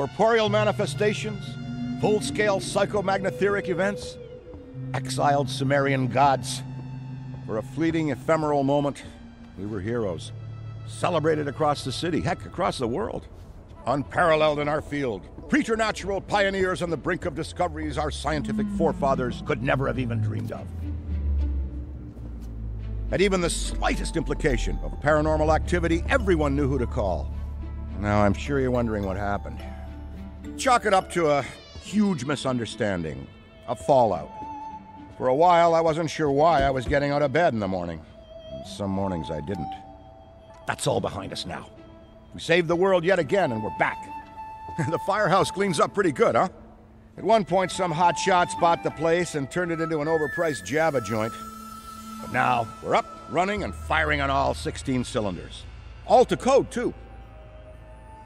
corporeal manifestations, full-scale psychomagnetheric events, exiled Sumerian gods. For a fleeting, ephemeral moment, we were heroes. Celebrated across the city, heck, across the world. Unparalleled in our field. Preternatural pioneers on the brink of discoveries our scientific forefathers could never have even dreamed of. At even the slightest implication of paranormal activity, everyone knew who to call. Now, I'm sure you're wondering what happened. Chalk it up to a huge misunderstanding, a fallout. For a while, I wasn't sure why I was getting out of bed in the morning. And some mornings I didn't. That's all behind us now. We saved the world yet again, and we're back. The firehouse cleans up pretty good, huh? At one point, some hotshots bought the place and turned it into an overpriced Java joint. But now, we're up, running, and firing on all 16 cylinders. All to code, too.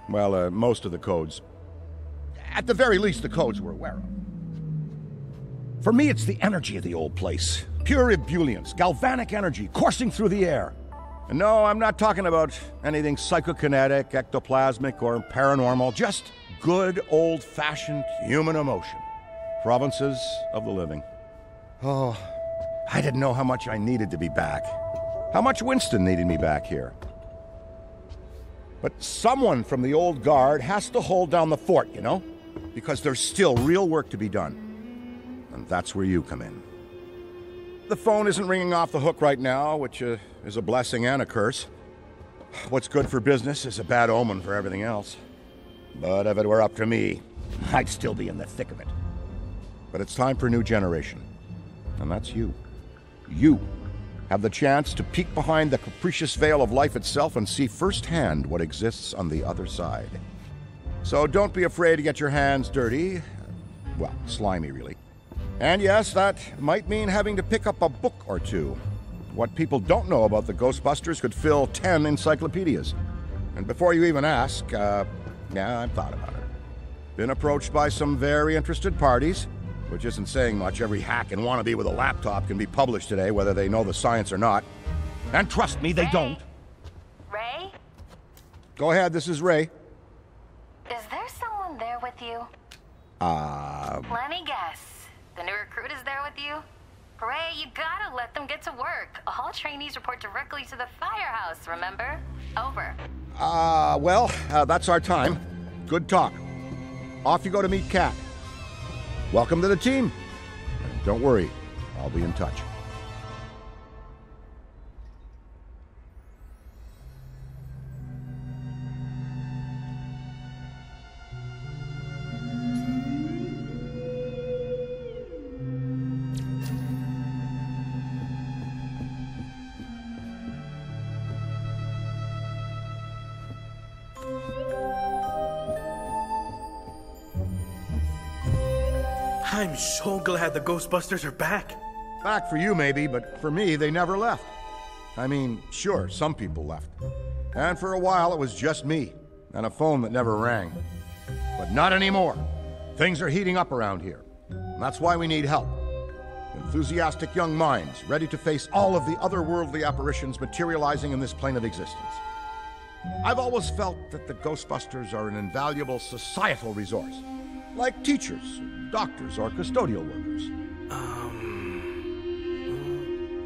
Well, most of the codes. At the very least, the codes we're aware of. For me, it's the energy of the old place. Pure ebullience, galvanic energy coursing through the air. And no, I'm not talking about anything psychokinetic, ectoplasmic, or paranormal. Just good, old-fashioned human emotion. Provinces of the living. Oh, I didn't know how much I needed to be back. How much Winston needed me back here. But someone from the old guard has to hold down the fort, you know? Because there's still real work to be done. And that's where you come in. The phone isn't ringing off the hook right now, which is a blessing and a curse. What's good for business is a bad omen for everything else. But if it were up to me, I'd still be in the thick of it. But it's time for a new generation. And that's you. You have the chance to peek behind the capricious veil of life itself and see firsthand what exists on the other side. So don't be afraid to get your hands dirty. Well, slimy, really. And yes, that might mean having to pick up a book or two. What people don't know about the Ghostbusters could fill 10 encyclopedias. And before you even ask, yeah, I've thought about it. Been approached by some very interested parties, which isn't saying much. Every hack and wannabe with a laptop can be published today, whether they know the science or not. And trust me, they don't. Ray? Go ahead, this is Ray. Is there someone there with you? Let me guess. The new recruit is there with you? Ray, you gotta let them get to work. All trainees report directly to the firehouse, remember? Over. That's our time. Good talk. Off you go to meet Kat. Welcome to the team. And don't worry, I'll be in touch. I'm so glad the Ghostbusters are back. Back for you, maybe, but for me, they never left. I mean, sure, some people left. And for a while, it was just me, and a phone that never rang. But not anymore. Things are heating up around here. And that's why we need help. Enthusiastic young minds, ready to face all of the otherworldly apparitions materializing in this plane of existence. I've always felt that the Ghostbusters are an invaluable societal resource. Like teachers, doctors, or custodial workers.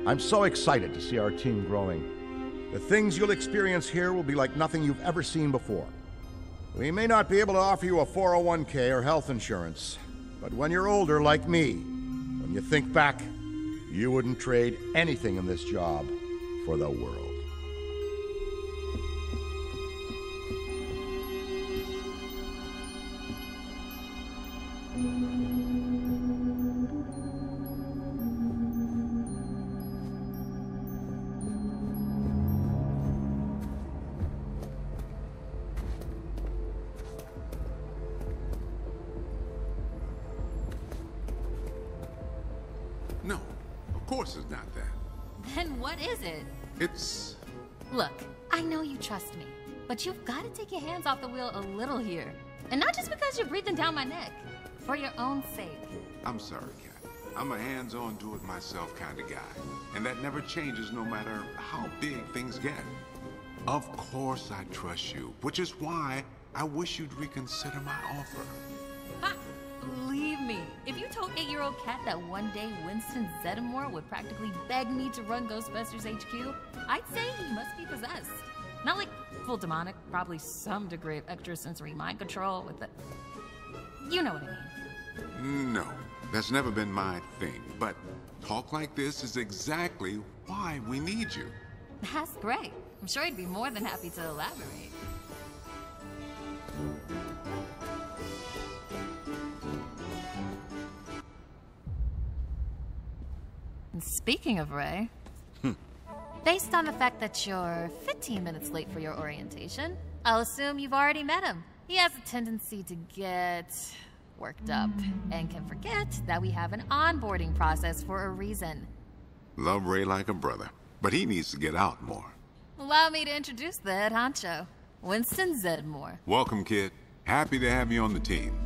I'm so excited to see our team growing. The things you'll experience here will be like nothing you've ever seen before. We may not be able to offer you a 401k or health insurance, but when you're older like me, when you think back, you wouldn't trade anything in this job for the world. No, of course it's not that. Then what is it? It's... Look, I know you trust me, but you've got to take your hands off the wheel a little here. And not just because you're breathing down my neck. For your own sake. I'm sorry, Kat. I'm a hands-on, do-it-myself kind of guy. And that never changes no matter how big things get. Of course I trust you, which is why I wish you'd reconsider my offer. Ha! Believe me, if you told 8-year-old Kat that one day Winston Zeddemore would practically beg me to run Ghostbusters HQ, I'd say he must be possessed. Not like full demonic, probably some degree of extrasensory mind control with the... You know what I mean. No, that's never been my thing, but talk like this is exactly why we need you. That's great. I'm sure he'd be more than happy to elaborate. And speaking of Ray, based on the fact that you're 15 minutes late for your orientation, I'll assume you've already met him. He has a tendency to get worked up and can forget that we have an onboarding process for a reason. Love Ray like a brother, but he needs to get out more. Allow me to introduce the head honcho, Winston Zeddemore. Welcome, kid. Happy to have you on the team.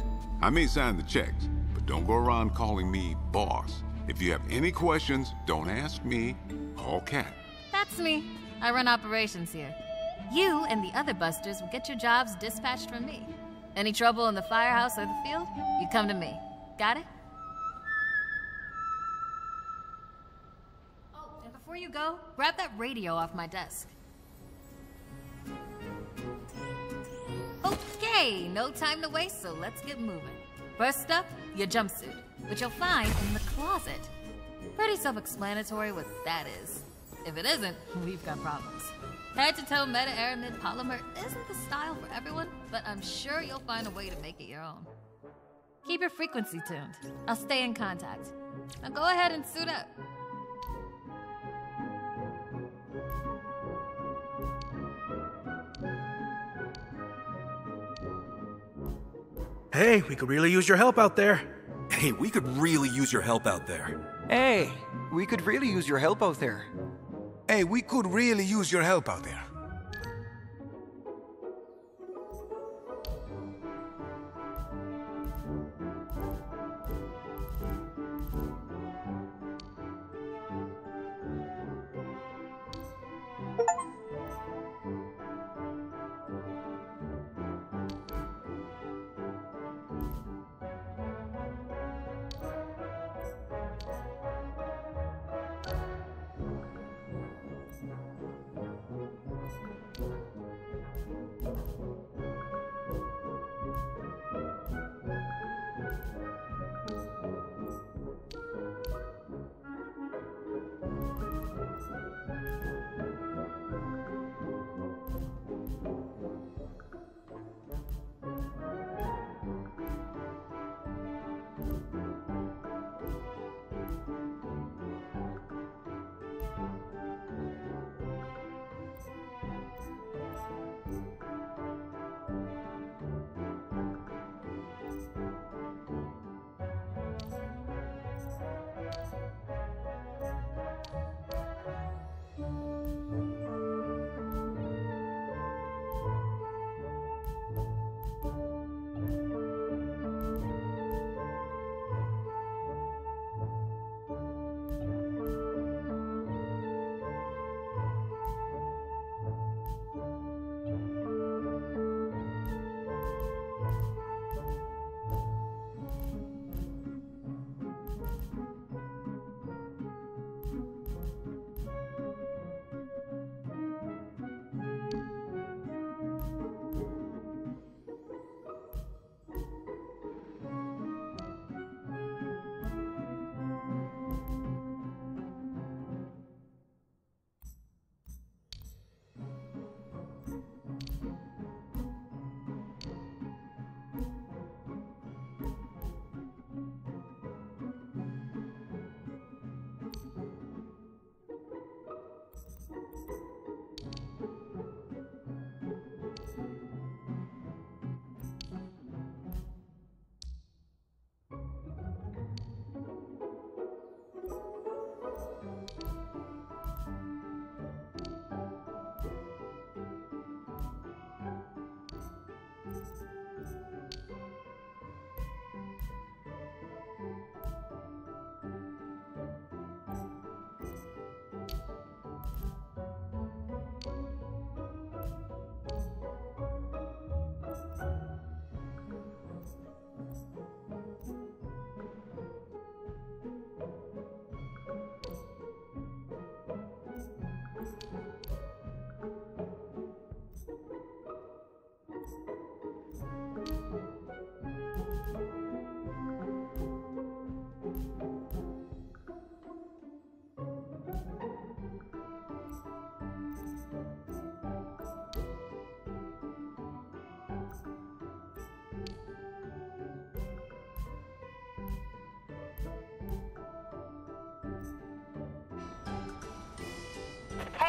I may sign the checks, but don't go around calling me boss. If you have any questions, don't ask me, call Kat. That's me. I run operations here. You and the other busters will get your jobs dispatched from me. Any trouble in the firehouse or the field, you come to me. Got it? Oh, and before you go, grab that radio off my desk. Okay, no time to waste, so let's get moving. First up, your jumpsuit, which you'll find in the closet. Pretty self-explanatory what that is. If it isn't, we've got problems. Head-to-toe meta-aramid polymer isn't the style for everyone, but I'm sure you'll find a way to make it your own. Keep your frequency tuned. I'll stay in contact. Now go ahead and suit up. Hey, we could really use your help out there. Hey, we could really use your help out there. Hey, we could really use your help out there. Hey, we could really use your help out there.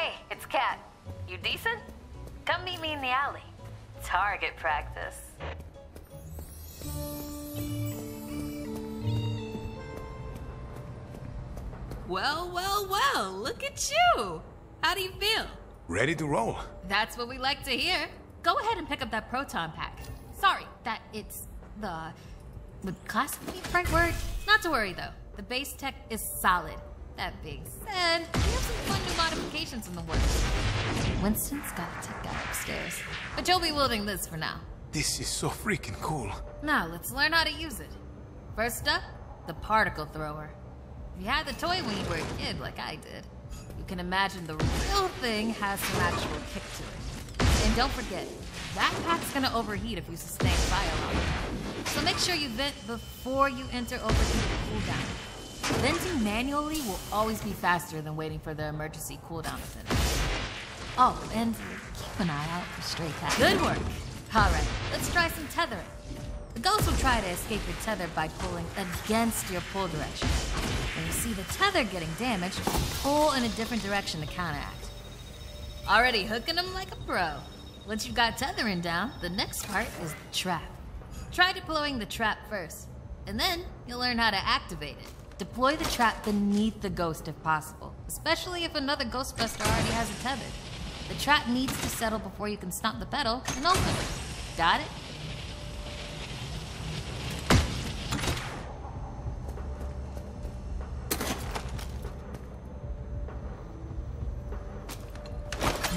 Hey, it's Kat. You decent? Come meet me in the alley. Target practice. Well, well, well, look at you! How do you feel? Ready to roll. That's what we like to hear. Go ahead and pick up that proton pack. Sorry, that it's the... Would classic be the right word? Not to worry, though. The base tech is solid. That being said, we have some fun new modifications in the works. Winston's got a tech guy upstairs, but you'll be wielding this for now. This is so freaking cool. Now, let's learn how to use it. First up, the particle thrower. If you had the toy when you were a kid, like I did, you can imagine the real thing has some actual kick to it. And don't forget, that pack's gonna overheat if you sustain fire on it. So make sure you vent before you enter overheated cooldown. Venting manually will always be faster than waiting for the emergency cooldown to finish. Oh, and keep an eye out for stray cats. Good work! Alright, let's try some tethering. The ghost will try to escape your tether by pulling against your pull direction. When you see the tether getting damaged, pull in a different direction to counteract. Already hooking them like a pro. Once you've got tethering down, the next part is the trap. Try deploying the trap first, and then you'll learn how to activate it. Deploy the trap beneath the ghost if possible, especially if another Ghostbuster already has it tethered. The trap needs to settle before you can stomp the pedal and open it. Got it?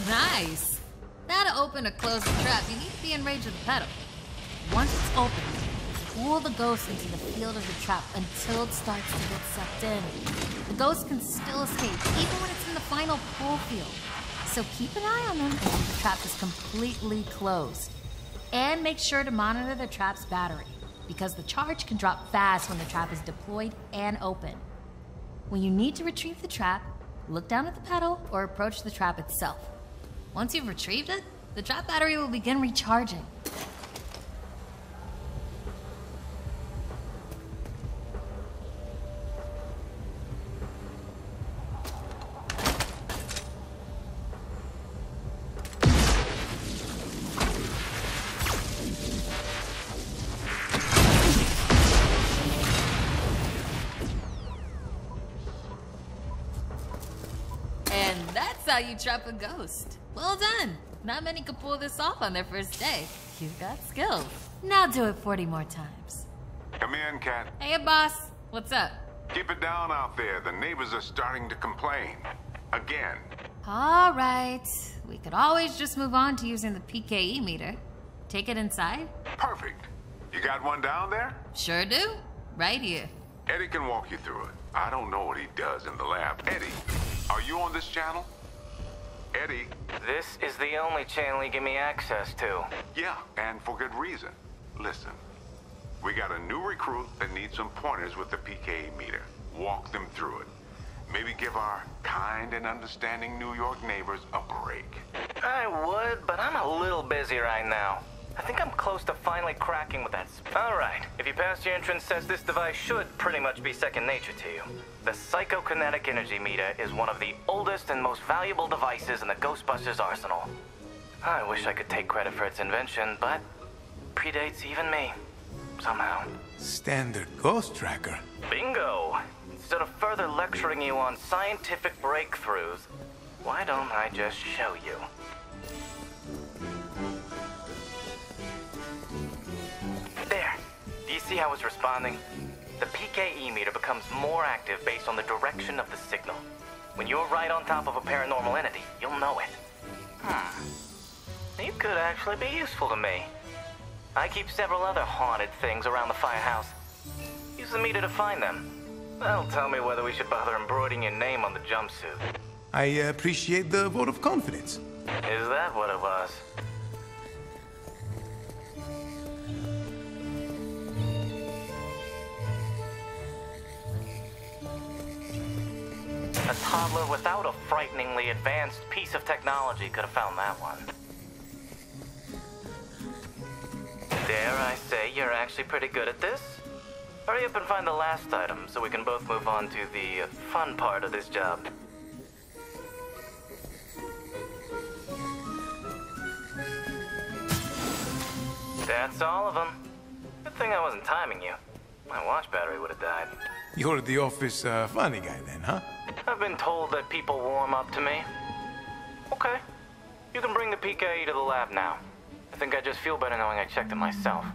Nice! Now to open or close the trap, you need to be in range of the pedal. Once it's open, pull the ghost into the field of the trap until it starts to get sucked in. The ghost can still escape, even when it's in the final pull field. So keep an eye on them until the trap is completely closed. And make sure to monitor the trap's battery, because the charge can drop fast when the trap is deployed and open. When you need to retrieve the trap, look down at the pedal or approach the trap itself. Once you've retrieved it, the trap battery will begin recharging. And that's how you trap a ghost. Well done! Not many could pull this off on their first day. You've got skills. Now do it 40 more times. Come in, Kat. Hey, boss. What's up? Keep it down out there. The neighbors are starting to complain. Again. All right. We could always just move on to using the PKE meter. Take it inside? Perfect. You got one down there? Sure do. Right here. Eddie can walk you through it. I don't know what he does in the lab. Eddie, are you on this channel? Eddie? This is the only channel you give me access to. Yeah, and for good reason. Listen, we got a new recruit that needs some pointers with the PKE meter. Walk them through it. Maybe give our kind and understanding New York neighbors a break. I would, but I'm a little busy right now. I think I'm close to finally cracking with that. Alright, if you pass your entrance test, this device should pretty much be second nature to you. The psychokinetic energy meter is one of the oldest and most valuable devices in the Ghostbusters arsenal. I wish I could take credit for its invention, but predates even me. Somehow. Standard ghost tracker. Bingo! Instead of further lecturing you on scientific breakthroughs, why don't I just show you? There. Do you see how it's responding? The PKE meter becomes more active based on the direction of the signal. When you're right on top of a paranormal entity, you'll know it. You could actually be useful to me. I keep several other haunted things around the firehouse. Use the meter to find them. That'll tell me whether we should bother embroidering your name on the jumpsuit. I appreciate the vote of confidence. Is that what it was? A toddler without a frighteningly advanced piece of technology could have found that one. Dare I say you're actually pretty good at this? Hurry up and find the last item so we can both move on to the fun part of this job. That's all of them. Good thing I wasn't timing you. My watch battery would have died. You're the office funny guy then, huh? I've been told that people warm up to me. Okay. You can bring the PKE to the lab now. I think I just feel better knowing I checked it myself.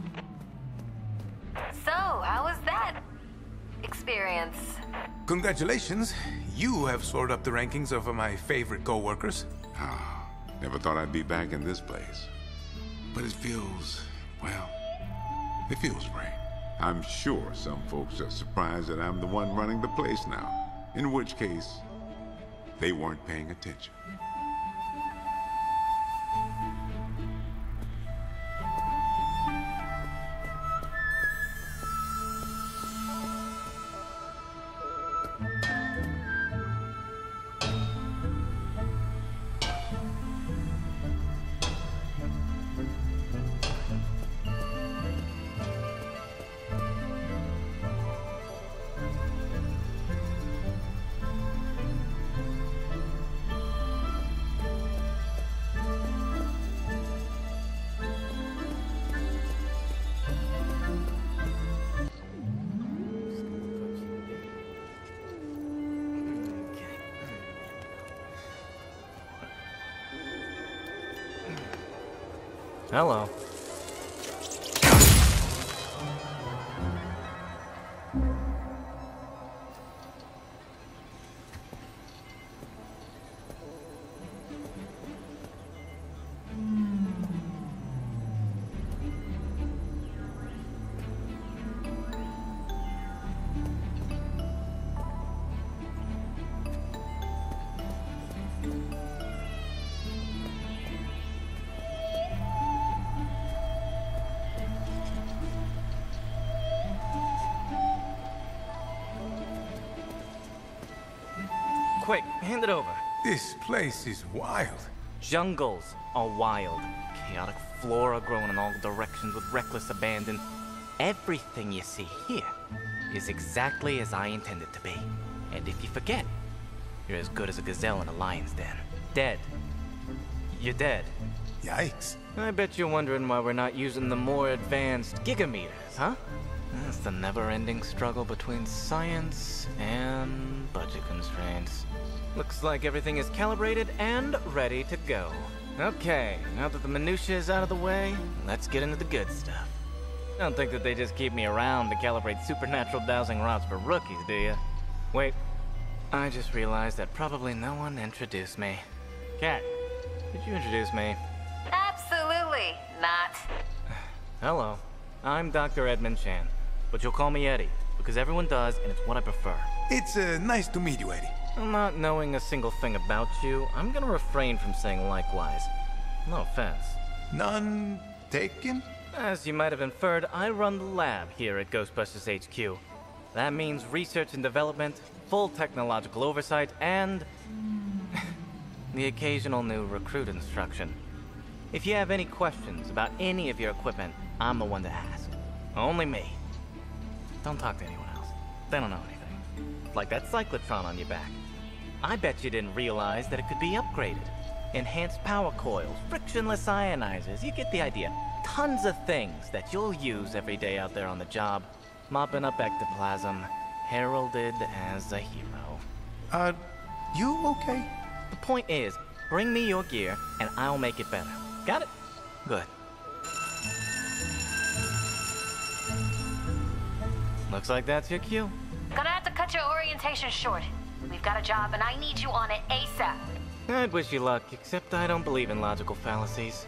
So, how was that experience? Congratulations. You have soared up the rankings of my favorite co-workers. Ah, never thought I'd be back in this place. But it feels, well, it feels right. I'm sure some folks are surprised that I'm the one running the place now. In which case, they weren't paying attention. Hello. Quick, hand it over. This place is wild. Jungles are wild. Chaotic flora growing in all directions with reckless abandon. Everything you see here is exactly as I intended to be. And if you forget, you're as good as a gazelle in a lion's den. Dead. You're dead. Yikes. I bet you're wondering why we're not using the more advanced gigameters, huh? That's the never-ending struggle between science and budget constraints. Looks like everything is calibrated and ready to go. Okay, now that the minutiae is out of the way, let's get into the good stuff. Don't think that they just keep me around to calibrate supernatural dowsing rods for rookies, do you? Wait, I just realized that probably no one introduced me. Cat, could you introduce me? Absolutely not. Hello, I'm Dr. Edmund Chan, but you'll call me Eddie, because everyone does, and it's what I prefer. It's nice to meet you, Eddie. Not knowing a single thing about you, I'm gonna refrain from saying likewise. No offense. None taken? As you might have inferred, I run the lab here at Ghostbusters HQ. That means research and development, full technological oversight, and the occasional new recruit instruction. If you have any questions about any of your equipment, I'm the one to ask. Only me. Don't talk to anyone else. They don't know anything. Like that cyclotron on your back. I bet you didn't realize that it could be upgraded. Enhanced power coils, frictionless ionizers, you get the idea. Tons of things that you'll use every day out there on the job. Mopping up ectoplasm, heralded as a hero. Are you okay? The point is, bring me your gear and I'll make it better. Got it? Good. Looks like that's your cue. Gonna have to cut your orientation short. We've got a job and I need you on it ASAP. I'd wish you luck, except I don't believe in logical fallacies.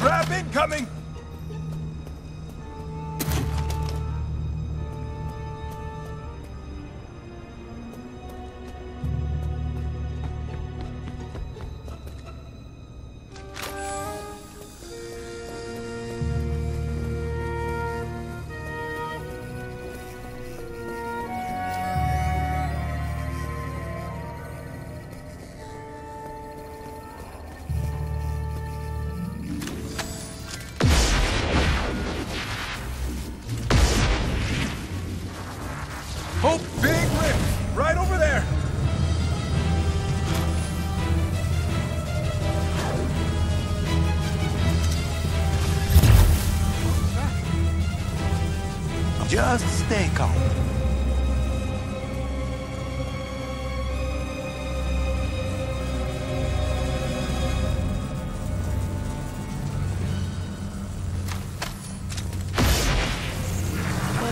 Trap incoming! Oh, big rip! Right over there! Just stay calm.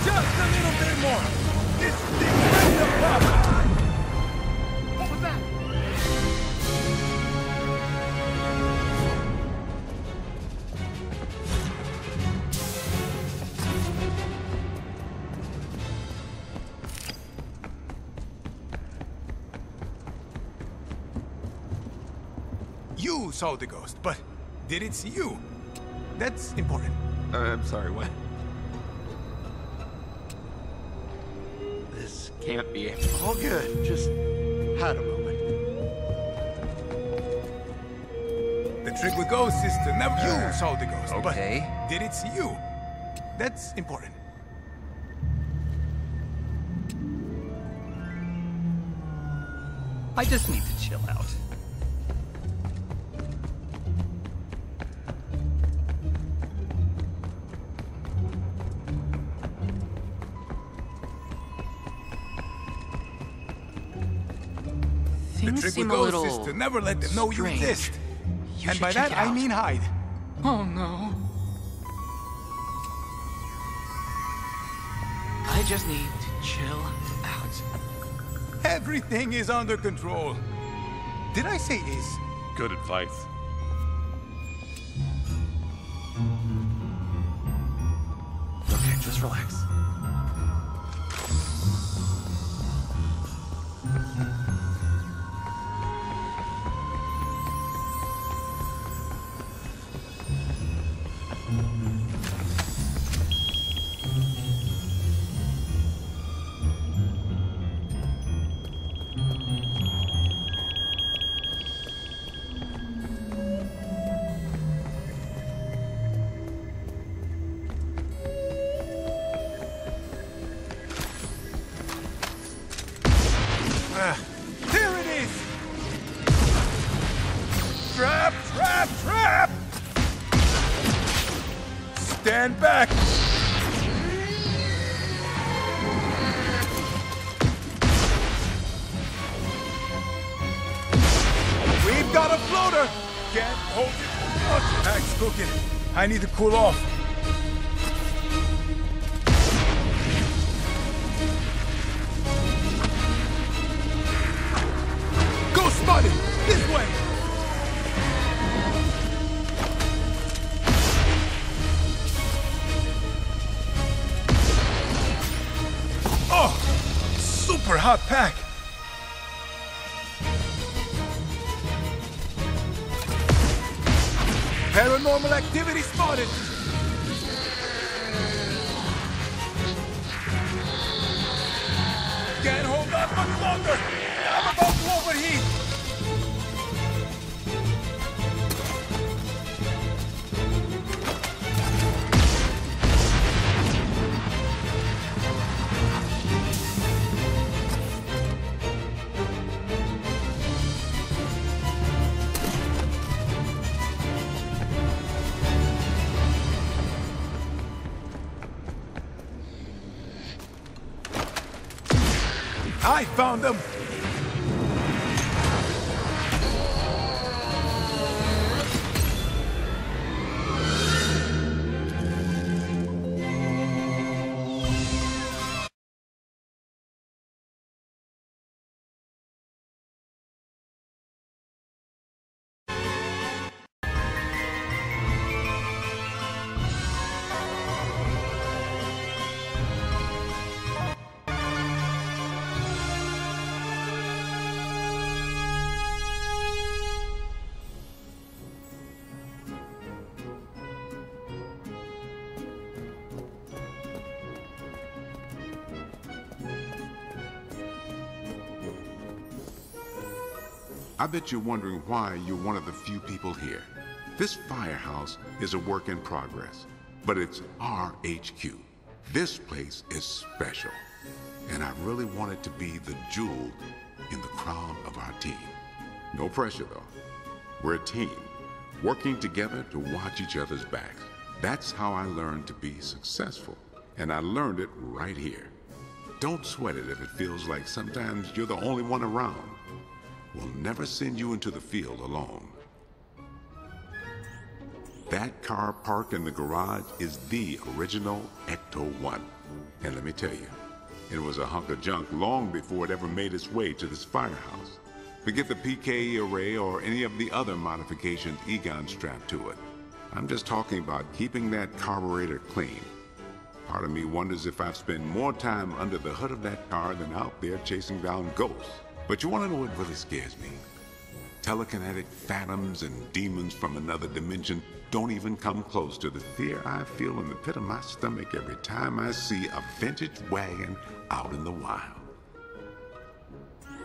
Just a little bit more! This thing's ready to pop! What was that? You saw the ghost, but did it see you? That's important. I'm sorry, what? This can't be it. All good. Just had a moment. The trick with ghosts is to never... You saw the ghost, Okay. but did it see you? That's important. I just need to chill out. The trick with ghosts is to never let them know you exist. And by that, I mean hide. Oh no. I just need to chill out. Everything is under control. Did I say is? Good advice. Okay, just relax. There it is! Trap! Trap! Trap! Stand back! We've got a floater! Can't hold it much. Pack's cooking. I need to cool off. Go spotted! This way! Oh! Super hot pack! Paranormal activity spotted! Can't hold on much longer! I'm about to overheat! I found them! I bet you're wondering why you're one of the few people here. This firehouse is a work in progress, but it's our HQ. This place is special, and I really want it to be the jewel in the crown of our team. No pressure, though. We're a team, working together to watch each other's backs. That's how I learned to be successful, and I learned it right here. Don't sweat it if it feels like sometimes you're the only one around. We'll never send you into the field alone. That car parked in the garage is the original Ecto 1. And let me tell you, it was a hunk of junk long before it ever made its way to this firehouse. Forget the PKE array or any of the other modifications Egon strapped to it. I'm just talking about keeping that carburetor clean. Part of me wonders if I've spent more time under the hood of that car than out there chasing down ghosts. But you want to know what really scares me? Telekinetic phantoms and demons from another dimension don't even come close to the fear I feel in the pit of my stomach every time I see a vintage wagon out in the wild.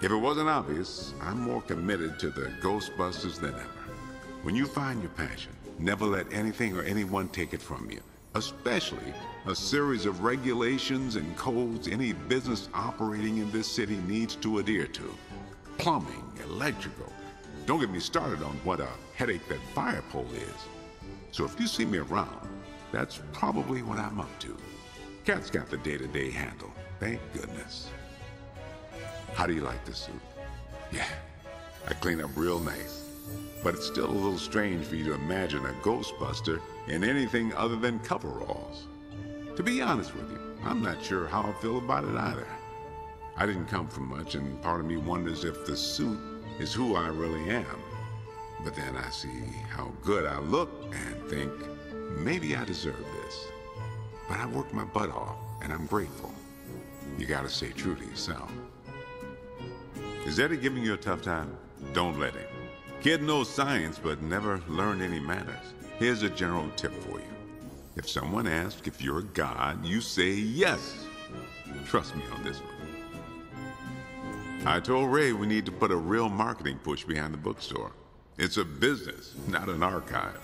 If it wasn't obvious, I'm more committed to the Ghostbusters than ever. When you find your passion, never let anything or anyone take it from you, especially a series of regulations and codes any business operating in this city needs to adhere to. Plumbing, electrical. Don't get me started on what a headache that fire pole is. So if you see me around, that's probably what I'm up to. Cat's got the day-to-day handle, thank goodness. How do you like this suit? Yeah, I clean up real nice. But it's still a little strange for you to imagine a Ghostbuster in anything other than coveralls. To be honest with you, I'm not sure how I feel about it either. I didn't come from much, and part of me wonders if the suit is who I really am. But then I see how good I look and think, maybe I deserve this. But I worked my butt off, and I'm grateful. You gotta stay true to yourself. Is Eddie giving you a tough time? Don't let him. Kid knows science, but never learned any manners. Here's a general tip for you. If someone asks if you're a god, you say yes. Trust me on this one. I told Ray we need to put a real marketing push behind the bookstore. It's a business, not an archive.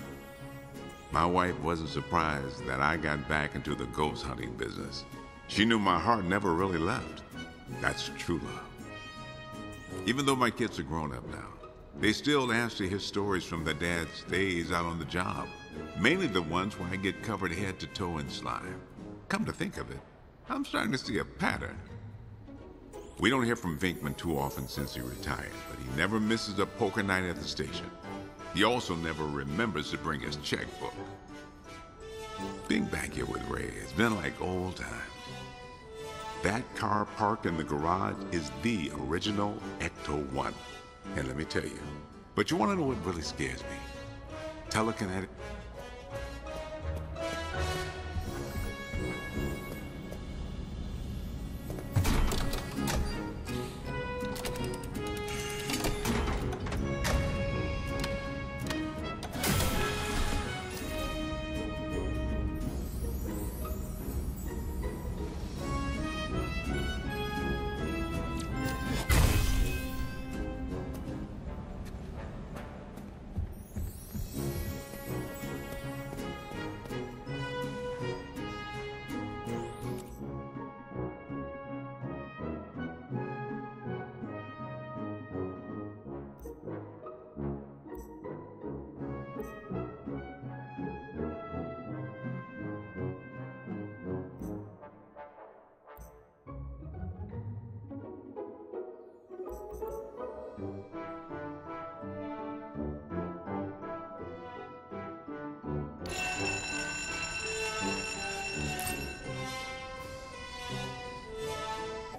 My wife wasn't surprised that I got back into the ghost hunting business. She knew my heart never really left. That's true love. Even though my kids are grown up now, they still ask to hear stories from their dad's days out on the job. Mainly the ones where I get covered head to toe in slime. Come to think of it, I'm starting to see a pattern. We don't hear from Vinkman too often since he retired, but he never misses a poker night at the station. He also never remembers to bring his checkbook. Being back here with Ray has been like old times. That car parked in the garage is the original Ecto 1. And let me tell you, but you want to know what really scares me? Telekinetic...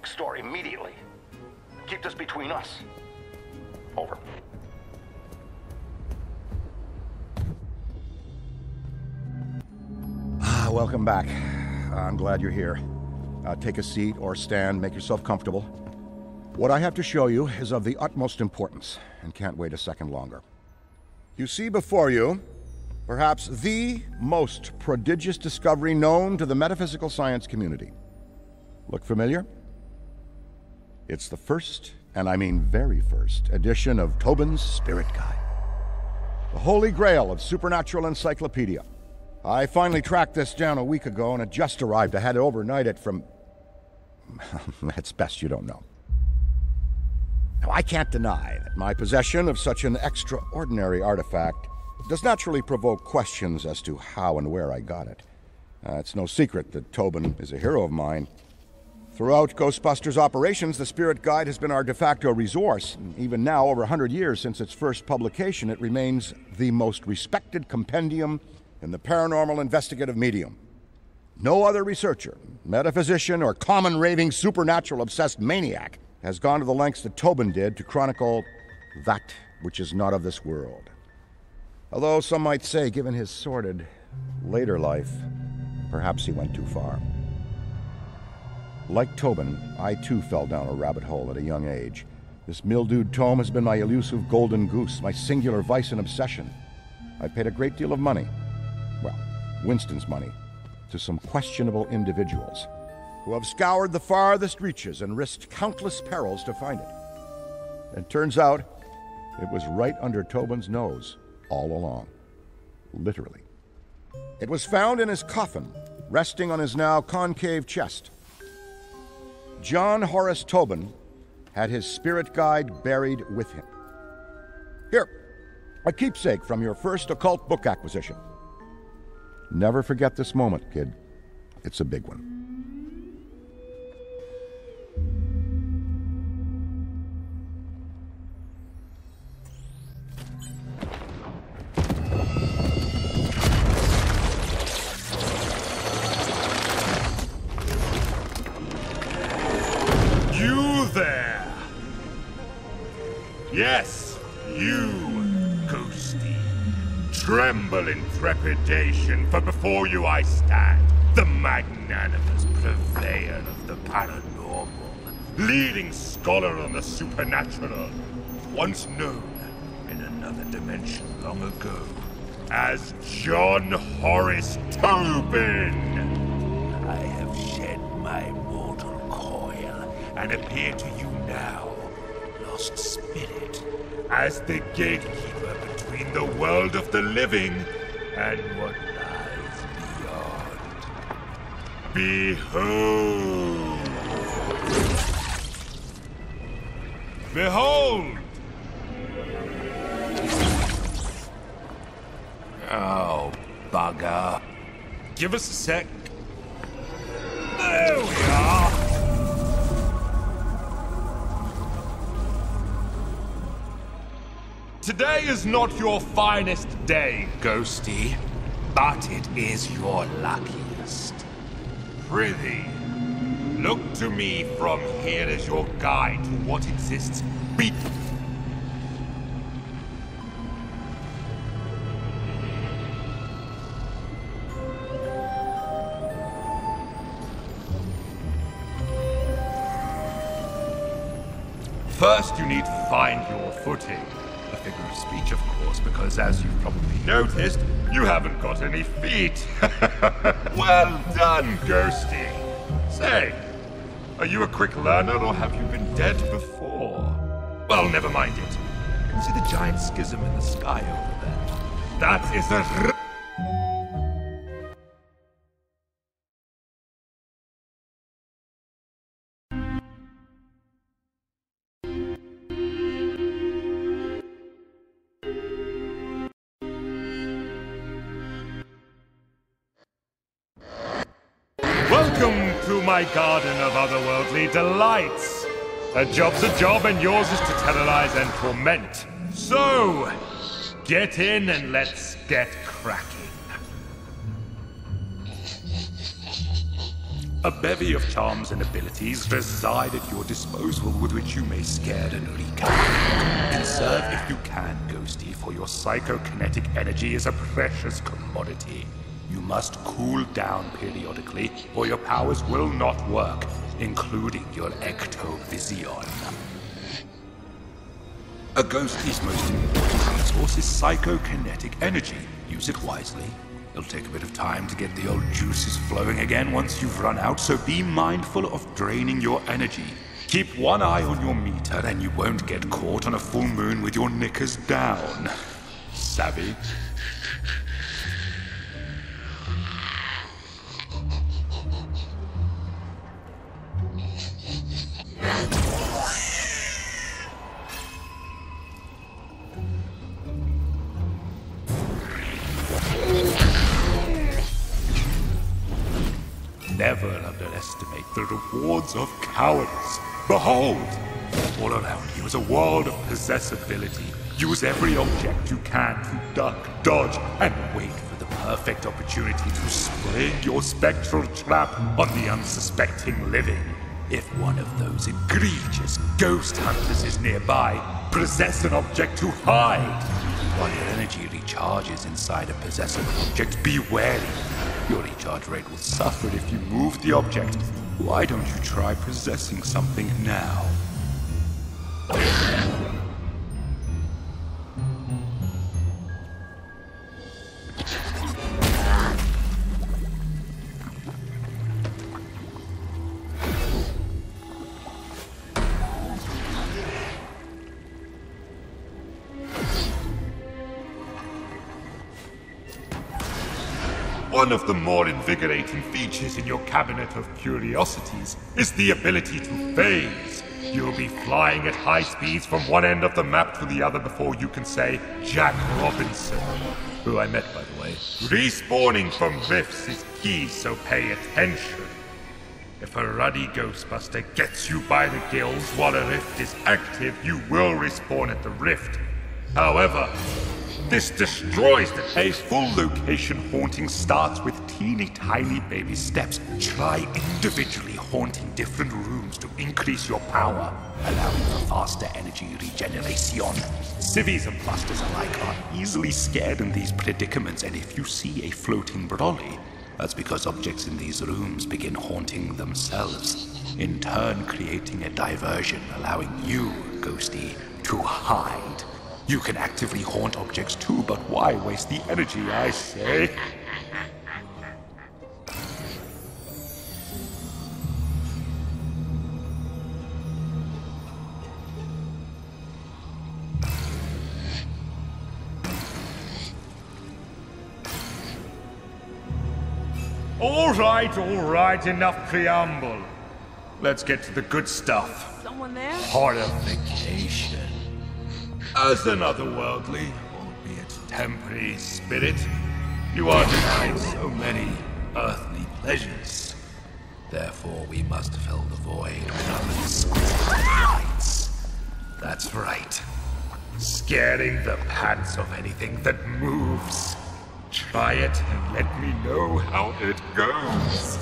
Store immediately. Keep this between us. Over. Welcome back. I'm glad you're here. Take a seat or stand, make yourself comfortable. What I have to show you is of the utmost importance, and can't wait a second longer. You see before you, perhaps the most prodigious discovery known to the metaphysical science community. Look familiar? It's the first and I mean very first, edition of Tobin's Spirit Guide. The holy grail of supernatural encyclopedia. I finally tracked this down a week ago, and it just arrived. I had to overnight it from... It's best you don't know. Now, I can't deny that my possession of such an extraordinary artifact does naturally provoke questions as to how and where I got it. It's no secret that Tobin is a hero of mine. Throughout Ghostbusters operations, the Spirit Guide has been our de facto resource. Even now, over 100 years since its first publication, it remains the most respected compendium in the paranormal investigative medium. No other researcher, metaphysician, or common raving supernatural-obsessed maniac has gone to the lengths that Tobin did to chronicle that which is not of this world. Although some might say, given his sordid later life, perhaps he went too far. Like Tobin, I too fell down a rabbit hole at a young age. This mildewed tome has been my elusive golden goose, my singular vice and obsession. I paid a great deal of money, well, Winston's money, to some questionable individuals who have scoured the farthest reaches and risked countless perils to find it. And turns out, it was right under Tobin's nose all along. Literally. It was found in his coffin, resting on his now concave chest. John Horace Tobin had his Spirit Guide buried with him. Here, a keepsake from your first occult book acquisition. Never forget this moment, kid. It's a big one. There! Yes, you, Ghosty. Tremble in trepidation, for before you I stand, the magnanimous purveyor of the paranormal, leading scholar on the supernatural, once known in another dimension long ago as John Horace Tobin. I have shed my mortal coil and appear to you now, lost spirit, as the gatekeeper between the world of the living and what lies beyond. Behold! Behold! Oh, bugger. Give us a sec. There we are! Today is not your finest day, Ghosty, but it is your luckiest. Prithee, look to me from here as your guide to what exists beneath. First, you need to find your footing. A figure of speech, of course, because as you've probably noticed, you haven't got any feet. Well done, Ghosty. Say, are you a quick learner or have you been dead before? Well, never mind it. You can see the giant schism in the sky over there. That is the... Welcome to my garden of otherworldly delights. A job's a job and yours is to terrorize and torment. So, get in and let's get cracking. A bevy of charms and abilities reside at your disposal with which you may scare and wreak havoc. Conserve if you can, Ghosty, for your psychokinetic energy is a precious commodity. You must cool down periodically, or your powers will not work, including your Ecto vision. A Ghosty's most important resource is psychokinetic energy. Use it wisely. It'll take a bit of time to get the old juices flowing again once you've run out, so be mindful of draining your energy. Keep one eye on your meter and you won't get caught on a full moon with your knickers down. Savvy? Never underestimate the rewards of cowardice. Behold! All around you is a world of possessibility. Use every object you can to duck, dodge, and wait for the perfect opportunity to spring your spectral trap on the unsuspecting living. If one of those egregious ghost hunters is nearby, possess an object to hide. While your energy recharges inside a possessable object, be wary. Your recharge rate will suffer if you move the object. Why don't you try possessing something now? One of the more invigorating features in your cabinet of curiosities is the ability to phase. You'll be flying at high speeds from one end of the map to the other before you can say Jack Robinson, who I met by the way. Respawning from rifts is key, so pay attention. If a ruddy Ghostbuster gets you by the gills while a rift is active, you will respawn at the rift. However, this destroys the A full location haunting starts with teeny tiny baby steps. Try individually haunting different rooms to increase your power, allowing for faster energy regeneration. Civvies and busters alike are easily scared in these predicaments, and if you see a floating brolly, that's because objects in these rooms begin haunting themselves, in turn creating a diversion, allowing you, Ghosty, to hide. You can actively haunt objects too, but why waste the energy, I say? All right, enough preamble. Let's get to the good stuff. Someone there? Horrification. As an otherworldly, albeit temporary spirit, you are denied so many earthly pleasures. Therefore, we must fill the void with other exquisite delights. That's right. Scaring the pants off anything that moves. Try it and let me know how it goes.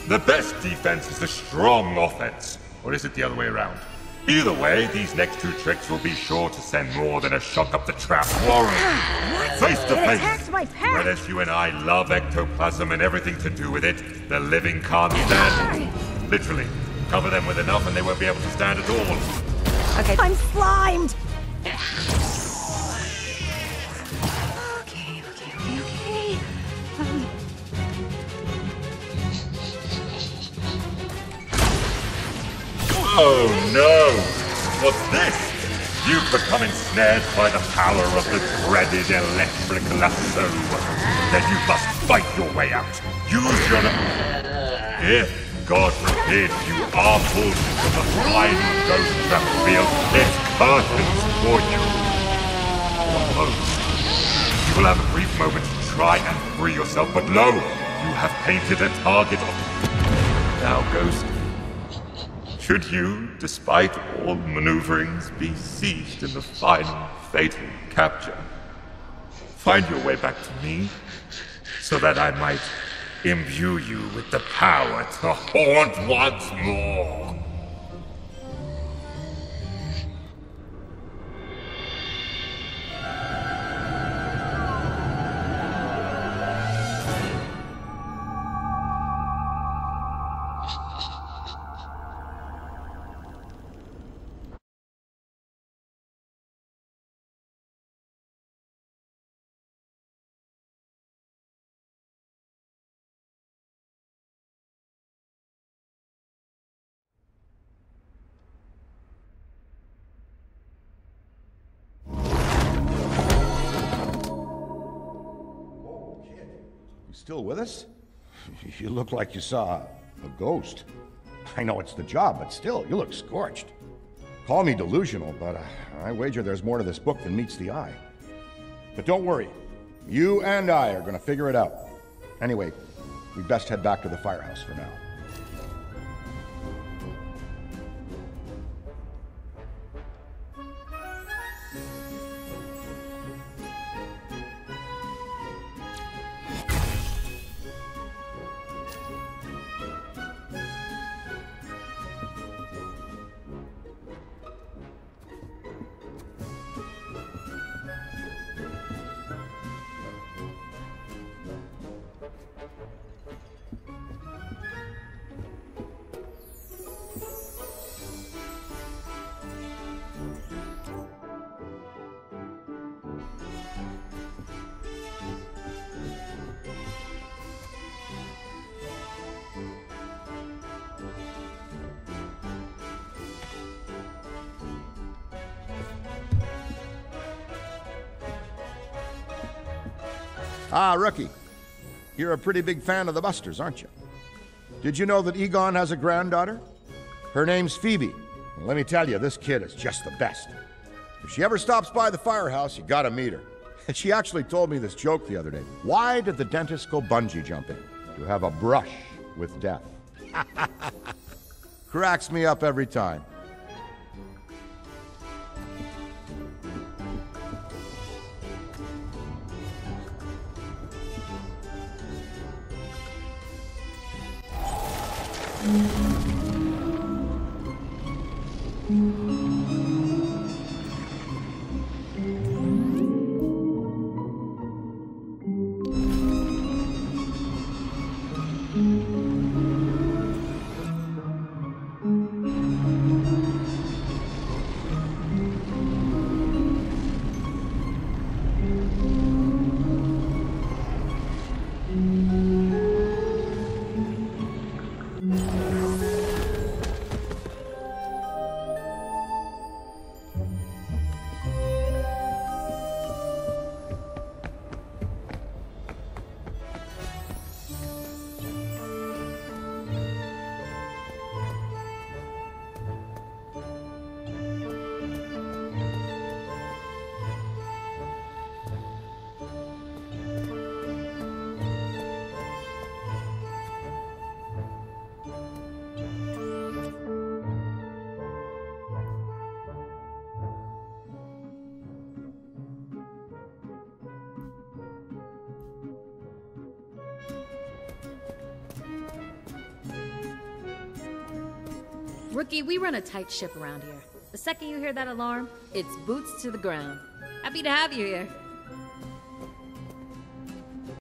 The best defense is the strong offense. Or is it the other way around? Either way, these next two tricks will be sure to send more than a shock up the trap. Warren, face to face. Whereas you and I love ectoplasm and everything to do with it, the living can't stand it. Literally, cover them with enough and they won't be able to stand at all. Okay. I'm slimed! Oh no! What's this? You've become ensnared by the power of the dreaded electric lasso. Then you must fight your way out. Use your... If, God forbid, you are pulled into the final ghost battlefield, it's curtains for you. Almost. You will have a brief moment to try and free yourself, but lo! You have painted a target of... Now, Ghost, should you, despite all maneuverings, be seized in the final fatal capture, find your way back to me, so that I might imbue you with the power to haunt once more. Still with us? You look like you saw a ghost. I know it's the job, but still, you look scorched. Call me delusional, but I wager there's more to this book than meets the eye. But don't worry, you and I are gonna figure it out. Anyway, we'd best head back to the firehouse for now. Ah, Rookie. You're a pretty big fan of the Busters, aren't you? Did you know that Egon has a granddaughter? Her name's Phoebe. And let me tell you, this kid is just the best. If she ever stops by the firehouse, you gotta meet her. And she actually told me this joke the other day. Why did the dentist go bungee jumping? To have a brush with death. Cracks me up every time. Rookie, we run a tight ship around here. The second you hear that alarm, it's boots to the ground. Happy to have you here.